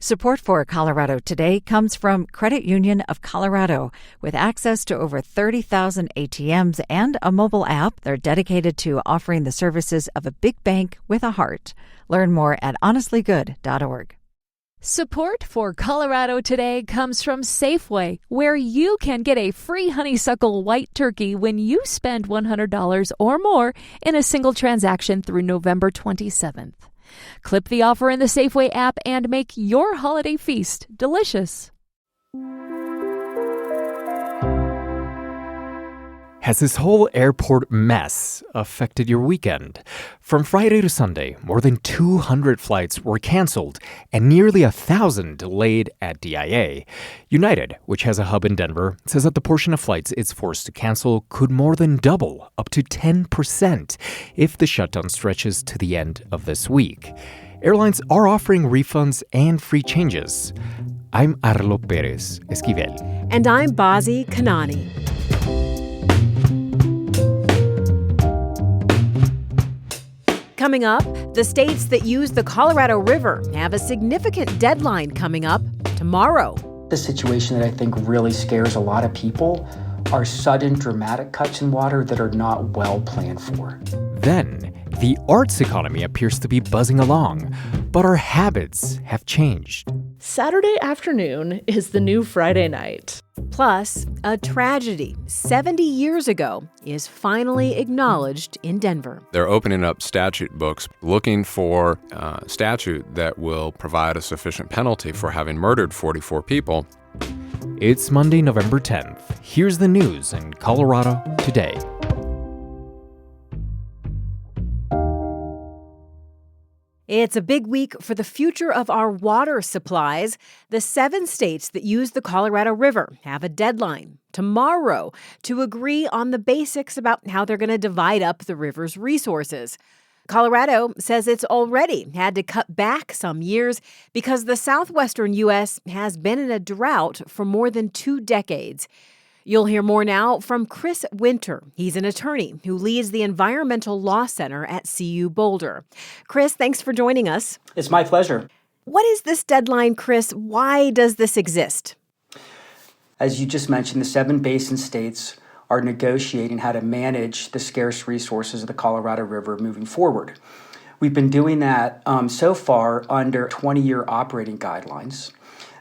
Support for Colorado Today comes from Credit Union of Colorado. With access to over 30,000 ATMs and a mobile app, they're dedicated to offering the services of a big bank with a heart. Learn more at honestlygood.org. Support for Colorado Today comes from Safeway, where you can get a free honeysuckle white turkey when you spend $100 or more in a single transaction through November 27th. Clip the offer in the Safeway app and make your holiday feast delicious. Has this whole airport mess affected your weekend? From Friday to Sunday, more than 200 flights were canceled and nearly 1,000 delayed at DIA. United, which has a hub in Denver, says that the portion of flights it's forced to cancel could more than double, up to 10%, if the shutdown stretches to the end of this week. Airlines are offering refunds and free changes. I'm Arlo Perez Esquivel. And I'm Bazi Kanani. Coming up, the states that use the Colorado River have a significant deadline coming up tomorrow. The situation that I think really scares a lot of people are sudden dramatic cuts in water that are not well planned for. Then, the arts economy appears to be buzzing along, but our habits have changed. Saturday afternoon is the new Friday night. Plus, a tragedy 70 years ago is finally acknowledged in Denver. They're opening up statute books looking for a statute that will provide a sufficient penalty for having murdered 44 people. It's Monday, November 10th. Here's the news in Colorado today. It's a big week for the future of our water supplies. The 7 states that use the Colorado River have a deadline tomorrow to agree on the basics about how they're going to divide up the river's resources. Colorado says it's already had to cut back some years because the southwestern U.S. has been in a drought for more than 2 decades. You'll hear more now from Chris Winter. He's an attorney who leads the Environmental Law Center at CU Boulder. Chris, thanks for joining us. It's my pleasure. What is this deadline, Chris? Why does this exist? As you just mentioned, the 7 basin states are negotiating how to manage the scarce resources of the Colorado River moving forward. We've been doing that so far under 20-year operating guidelines.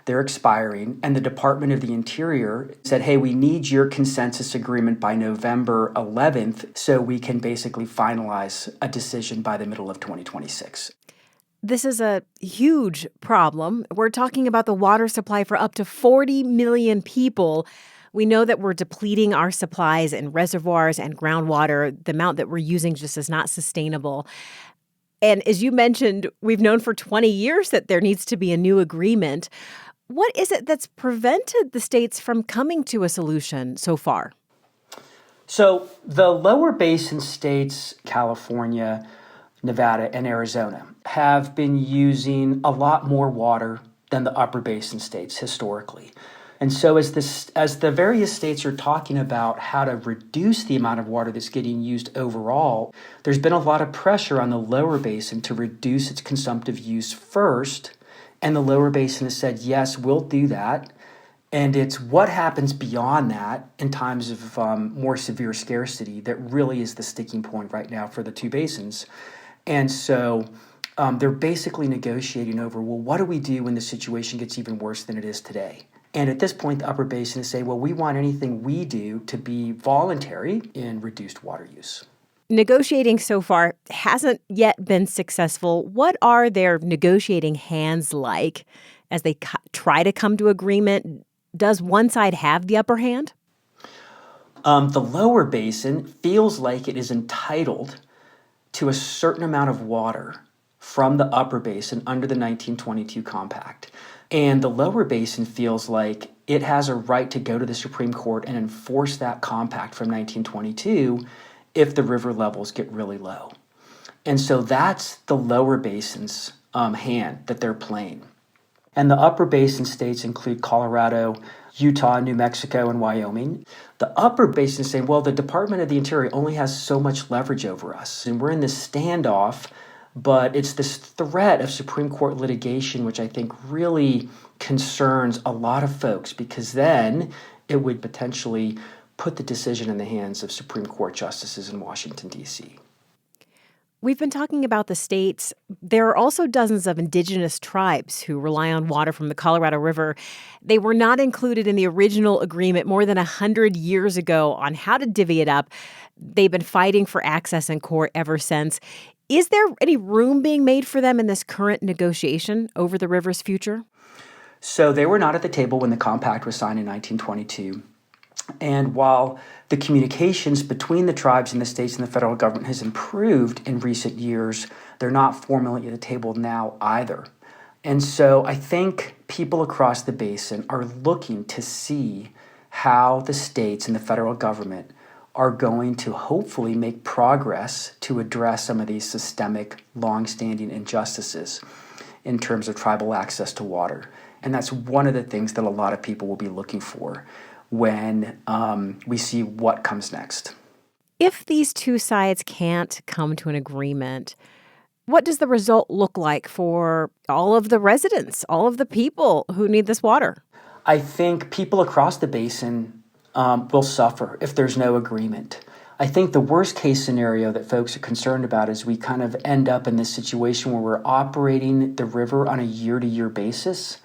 They're expiring, and the Department of the Interior said, hey, we need your consensus agreement by November 11th so we can basically finalize a decision by the middle of 2026. This is a huge problem. We're talking about the water supply for up to 40 million people. We know that we're depleting our supplies in reservoirs and groundwater. The amount that we're using just is not sustainable. And as you mentioned, we've known for 20 years that there needs to be a new agreement. What is it that's prevented the states from coming to a solution so far? So the lower basin states, California, Nevada, and Arizona, have been using a lot more water than the upper basin states historically. And so as the various states are talking about how to reduce the amount of water that's getting used overall, there's been a lot of pressure on the lower basin to reduce its consumptive use first. And the lower basin has said, yes, we'll do that. And it's what happens beyond that in times of more severe scarcity that really is the sticking point right now for the 2 basins. And so they're basically negotiating over, well, what do we do when the situation gets even worse than it is today? And at this point, the upper basin is saying, well, we want anything we do to be voluntary in reduced water use. Negotiating so far hasn't yet been successful. What are their negotiating hands like as they try to come to agreement? Does one side have the upper hand? The lower basin feels like it is entitled to a certain amount of water from the upper basin under the 1922 compact. And the lower basin feels like it has a right to go to the Supreme Court and enforce that compact from 1922 if the river levels get really low. And so that's the lower basin's hand that they're playing. And the upper basin states include Colorado, Utah, New Mexico, and Wyoming. The upper basin is saying, well, the Department of the Interior only has so much leverage over us. And we're in this standoff But it's this threat of Supreme Court litigation, which I think really concerns a lot of folks, because then it would potentially put the decision in the hands of Supreme Court justices in Washington, D.C. We've been talking about the states. There are also dozens of indigenous tribes who rely on water from the Colorado River. They were not included in the original agreement more than 100 years ago on how to divvy it up. They've been fighting for access in court ever since. Is there any room being made for them in this current negotiation over the river's future? So they were not at the table when the compact was signed in 1922. And while the communications between the tribes and the states and the federal government has improved in recent years, they're not formally at the table now either. And so I think people across the basin are looking to see how the states and the federal government are going to hopefully make progress to address some of these systemic, long-standing injustices in terms of tribal access to water. And that's one of the things that a lot of people will be looking for when we see what comes next. If these two sides can't come to an agreement, what does the result look like for all of the residents, all of the people who need this water? I think people across the basin will suffer if there's no agreement. I think the worst case scenario that folks are concerned about is we kind of end up in this situation where we're operating the river on a year-to-year basis,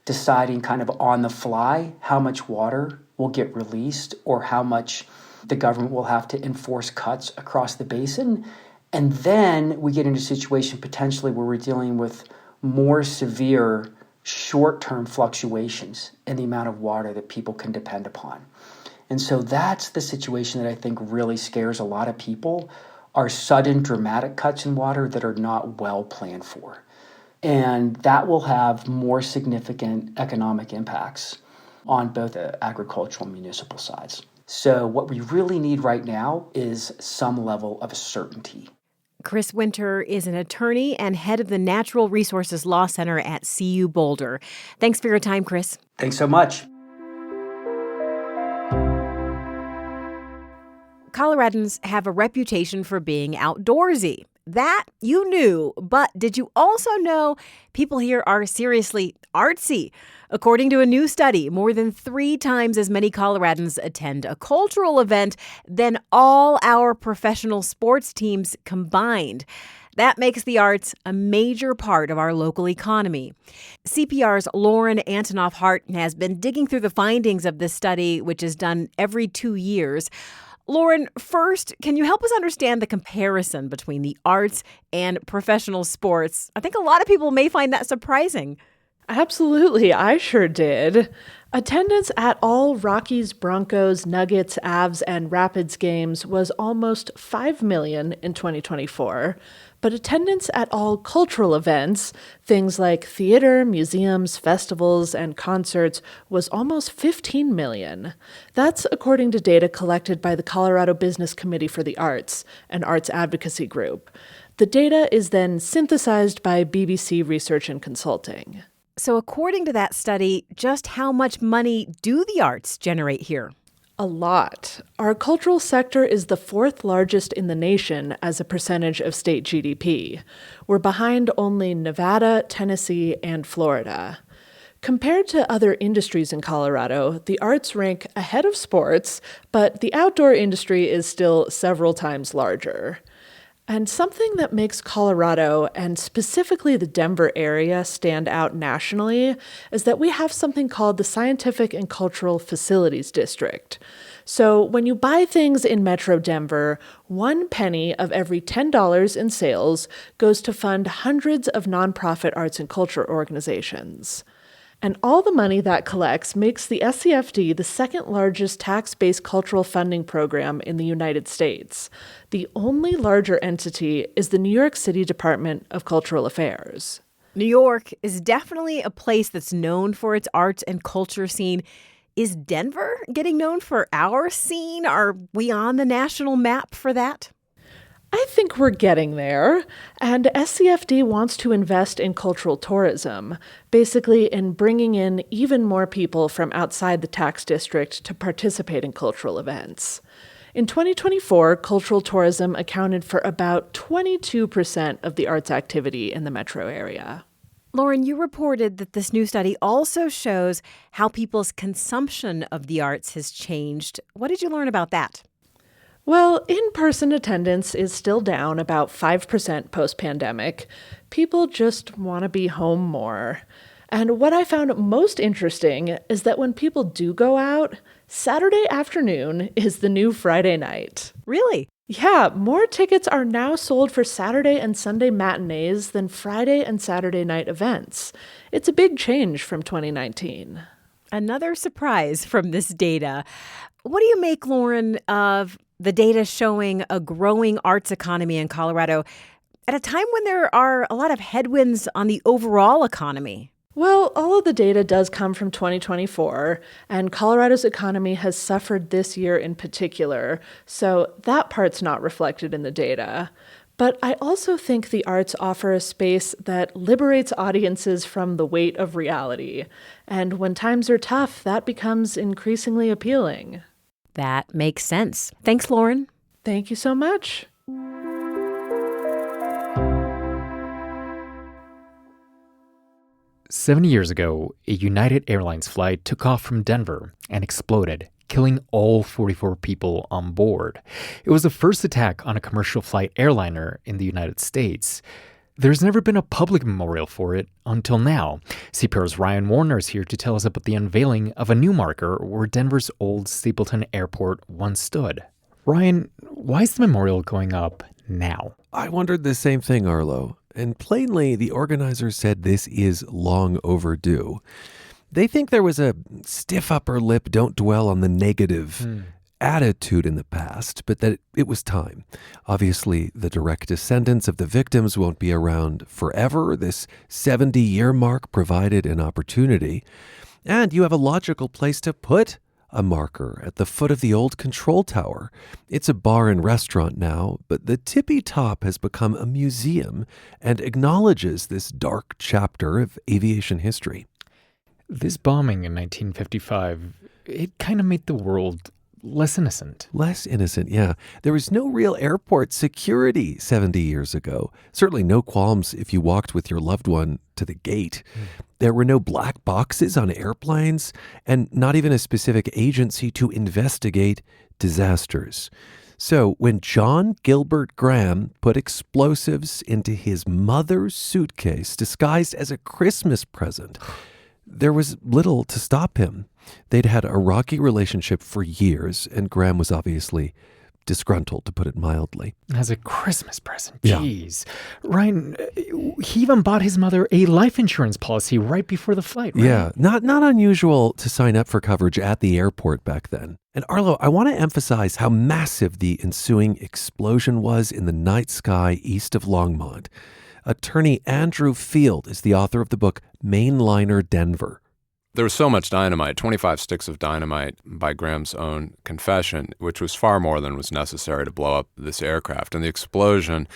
deciding kind of on the fly how much water will get released or how much the government will have to enforce cuts across the basin. And then we get into a situation potentially where we're dealing with more severe short-term fluctuations in the amount of water that people can depend upon. And so that's the situation that I think really scares a lot of people, are sudden dramatic cuts in water that are not well planned for. And that will have more significant economic impacts on both the agricultural and municipal sides. So what we really need right now is some level of certainty. Chris Winter is an attorney and head of the Natural Resources Law Center at CU Boulder. Thanks for your time, Chris. Thanks so much. Coloradans have a reputation for being outdoorsy. That you knew, but did you also know people here are seriously artsy? According to a new study, more than 3 times as many Coloradans attend a cultural event than all our professional sports teams combined. That makes the arts a major part of our local economy. CPR's Lauren Antonoff-Hart has been digging through the findings of this study, which is done every 2 years. Lauren, first, can you help us understand the comparison between the arts and professional sports? I think a lot of people may find that surprising. Absolutely, I sure did. Attendance at all Rockies, Broncos, Nuggets, Avs, and Rapids games was almost 5 million in 2024. But attendance at all cultural events, things like theater, museums, festivals, and concerts, was almost 15 million. That's according to data collected by the Colorado Business Committee for the Arts, an arts advocacy group. The data is then synthesized by BBC Research and Consulting. So according to that study, just how much money do the arts generate here? A lot. Our cultural sector is the 4th largest in the nation as a percentage of state GDP. We're behind only Nevada, Tennessee, and Florida. Compared to other industries in Colorado, the arts rank ahead of sports, but the outdoor industry is still several times larger. And something that makes Colorado, and specifically the Denver area, stand out nationally is that we have something called the Scientific and Cultural Facilities District. So when you buy things in Metro Denver, 1 penny of every $10 in sales goes to fund hundreds of nonprofit arts and culture organizations. And all the money that collects makes the SCFD the 2nd largest tax-based cultural funding program in the United States. The only larger entity is the New York City Department of Cultural Affairs. New York is definitely a place that's known for its arts and culture scene. Is Denver getting known for our scene? Are we on the national map for that? I think we're getting there, and SCFD wants to invest in cultural tourism, basically in bringing in even more people from outside the tax district to participate in cultural events. In 2024, cultural tourism accounted for about 22% of the arts activity in the metro area. Lauren, you reported that this new study also shows how people's consumption of the arts has changed. What did you learn about that? Well, in-person attendance is still down about 5% post-pandemic. People just want to be home more. And what I found most interesting is that when people do go out, Saturday afternoon is the new Friday night. Really? Yeah, more tickets are now sold for Saturday and Sunday matinees than Friday and Saturday night events. It's a big change from 2019. Another surprise from this data. What do you make, Lauren, of the data showing a growing arts economy in Colorado at a time when there are a lot of headwinds on the overall economy? Well, all of the data does come from 2024, and Colorado's economy has suffered this year in particular, so that part's not reflected in the data. But I also think the arts offer a space that liberates audiences from the weight of reality. And when times are tough, that becomes increasingly appealing. That makes sense. Thanks, Lauren. Thank you so much. "70 years ago, a United Airlines flight took off from Denver and exploded, killing all 44 people on board. It was the first attack on a commercial flight airliner in the United States. There's never been a public memorial for it until now. CPR's Ryan Warner is here to tell us about the unveiling of a new marker where Denver's old Stapleton Airport once stood. Ryan, why is the memorial going up now? I wondered the same thing, Arlo. And plainly, the organizers said this is long overdue. They think there was a stiff upper lip, don't dwell on the negative attitude in the past, but that it was time. Obviously, the direct descendants of the victims won't be around forever. This 70-year mark provided an opportunity. And you have a logical place to put a marker at the foot of the old control tower. It's a bar and restaurant now, but the tippy top has become a museum and acknowledges this dark chapter of aviation history. This bombing in 1955, it kind of made the world less innocent. Less innocent, yeah. There was no real airport security 70 years ago. Certainly no qualms if you walked with your loved one to the gate. There were no black boxes on airplanes, and not even a specific agency to investigate disasters. So when John Gilbert Graham put explosives into his mother's suitcase disguised as a Christmas present, there was little to stop him. They'd had a rocky relationship for years, and Graham was obviously disgruntled, to put it mildly. As a Christmas present, Yeah. jeez. Ryan, he even bought his mother a life insurance policy right before the flight, right? Yeah, not unusual to sign up for coverage at the airport back then. And Arlo, I want to emphasize how massive the ensuing explosion was in the night sky east of Longmont. Attorney Andrew Field is the author of the book Mainliner Denver. There was so much dynamite, 25 sticks of dynamite by Graham's own confession, which was far more than was necessary to blow up this aircraft. And the explosion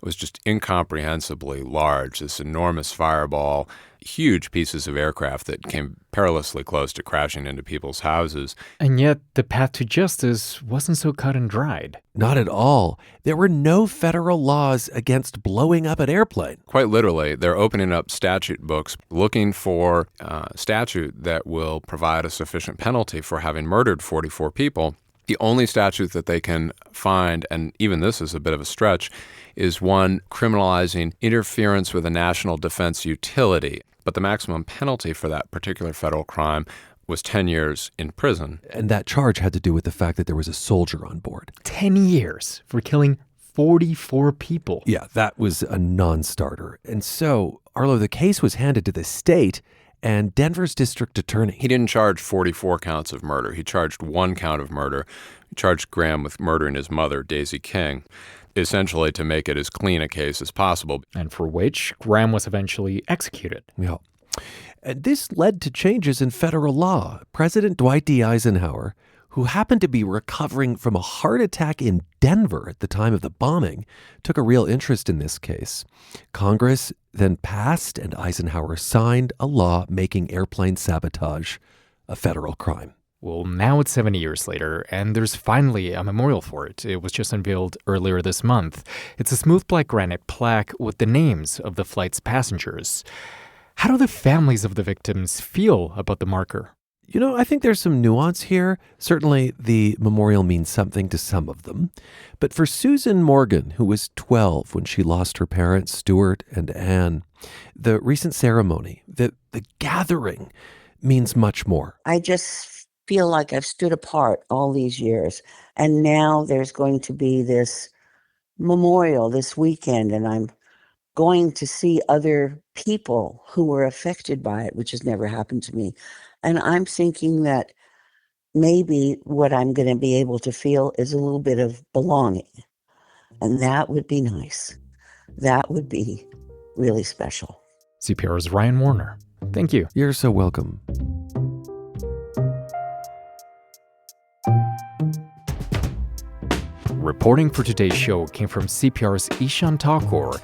was just incomprehensibly large, this enormous fireball, huge pieces of aircraft that came perilously close to crashing into people's houses. And yet the path to justice wasn't so cut and dried. Not at all. There were no federal laws against blowing up an airplane. Quite literally, they're opening up statute books looking for a statute that will provide a sufficient penalty for having murdered 44 people. The only statute that they can find, and even this is a bit of a stretch, is one criminalizing interference with a national defense utility. But the maximum penalty for that particular federal crime was 10 years in prison. And that charge had to do with the fact that there was a soldier on board. 10 years for killing 44 people. Yeah, that was a non-starter. And so, Arlo, the case was handed to the state and Denver's district attorney. He didn't charge 44 counts of murder. He charged one count of murder. He charged Graham with murdering his mother, Daisy King, essentially to make it as clean a case as possible. And for which Graham was eventually executed. Yeah. And this led to changes in federal law. President Dwight D. Eisenhower, who happened to be recovering from a heart attack in Denver at the time of the bombing, took a real interest in this case. Congress then passed and Eisenhower signed a law making airplane sabotage a federal crime. Well, now it's 70 years later, and there's finally a memorial for it. It was just unveiled earlier this month. It's a smooth black granite plaque with the names of the flight's passengers. How do the families of the victims feel about the marker? You know, I think there's some nuance here. Certainly, the memorial means something to some of them. But for Susan Morgan, who was 12 when she lost her parents, Stuart and Anne, the recent ceremony, the gathering, means much more. I just feel like I've stood apart all these years. And now there's going to be this memorial this weekend, and I'm going to see other people who were affected by it, which has never happened to me. And I'm thinking that maybe what I'm going to be able to feel is a little bit of belonging. And that would be nice. That would be really special. CPR's Ryan Warner. Thank you. You're so welcome. Reporting for today's show came from CPR's Ishan Thakur.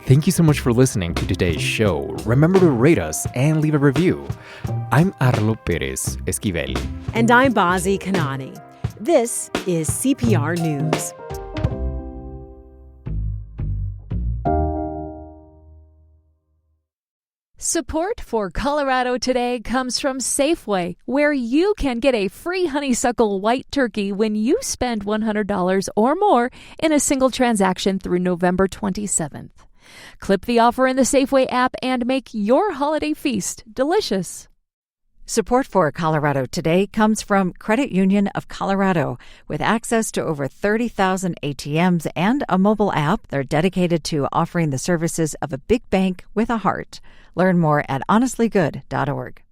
Thank you so much for listening to today's show. Remember to rate us and leave a review. I'm Arlo Perez Esquivel. And I'm Bazi Kanani. This is CPR News. Support for Colorado Today comes from Safeway, where you can get a free honeysuckle white turkey when you spend $100 or more in a single transaction through November 27th. Clip the offer in the Safeway app and make your holiday feast delicious. Support for Colorado Today comes from Credit Union of Colorado. With access to over 30,000 ATMs and a mobile app, they're dedicated to offering the services of a big bank with a heart. Learn more at honestlygood.org.